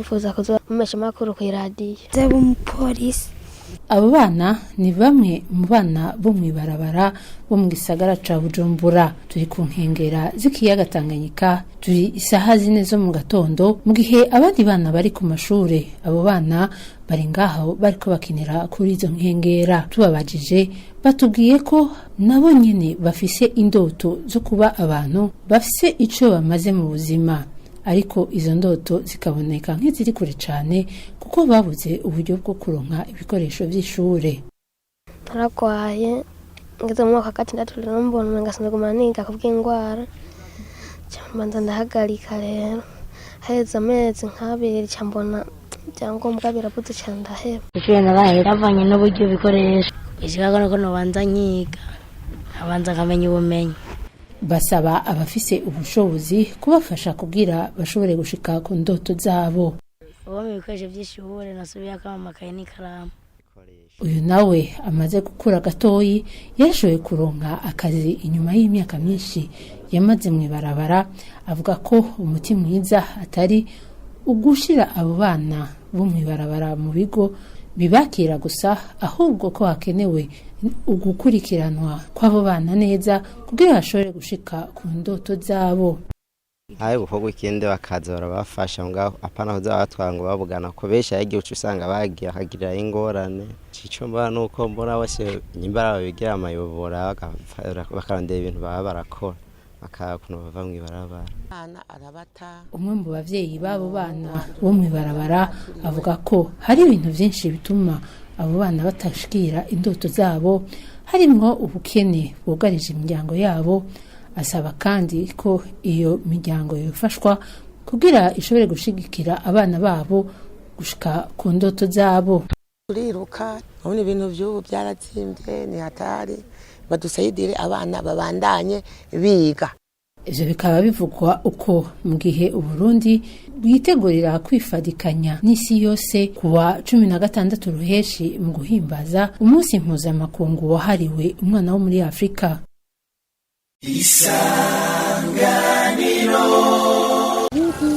nifuza kuzoba umesha makuru ku radio zaba umupolisi. Abo bana ni bamwe mu bana bo mwibarabara bo mu gisagara ca Bujumbura. Turi ku nkengera z'ikiyaga Tanganyika, turi isaha 4 zo mu gatondo, mu gihe abandi bana bari ku mashure. Abo bana bari ngaho bariko bakinira kuri izo nkengera. Tubabajije batubwiye ko nabo nyene bafise indoto zo kuba abantu bafise ico bamaze mu buzima, ariko izo ndoto zikaboneka nk'iziri kure cyane kuko babuze uburyo bwo kuronka ibikoresho by'ishure. Naragwaye ngeze mu mwaka gatandatu rero mbona umenga sinaguma niga kubw'indwara, cyambanza ndahagarika rero haheze amezi nk'abiri cyambona ibyangombwa birabuze cyane ndaheba. Ishure nabaye ravanye n'uburyo bikoresha ishaka ko nobanza nyiga abanza nkamenya ubumenyi. Basaba abafise ubushobozi kubafasha kugira bashobore gushika ku ndoto zabo. Uwo mu bikoresho by'ishure nasubiye akamakaye n'ikaramu. Uyu nawe amaze gukura gatoyi yarashoboye kuronka akazi inyuma y'imyaka myinshi yamaze mu ibarabara. Avuga ko umuti mwiza atari ugushira abo bana bo mu ibarabara mu bigo bibakira gusa, ahubwo ko hakenewe ugukurikiranwa kw'abo bana neza kugira bashobore gushika ku ndoto zabo. Ayo gukorwa ikindi bakaza barabafasha ngaho apana kuza batwara ngo babugana ko benshi yagiye ucu usanga bagiye akagirira ingorane. Cico mbona nuko mbona bose nyimbara babigira amayobora bakarondera ibintu baba barakora akakuno bava mu ibarabara. Umwe mu bavyeyi babo bana bo mu ibarabara avuga ko hari ibintu byinshi bituma abo bana batashikira indoto zabo, harimwo ubukene bwugarije imiryango yabo. Asaba kandi ko iyo miryango yofashwa kugira ishobore gushigikira abana babo gushika ku ndoto zabo. Turiruka none ibintu by'ubu byaratsimbye ni hatari, badusayidire abana babandanye biga. Ivyo bikaba bivugwa uko mu gihe Uburundi bwitegurira kwifadikanya n'isi yose kuwa 16 ruheshi mu guhimbaza umunsi mpuzamakungu wahariwe umwana wo muri Afrika. Isanganiro.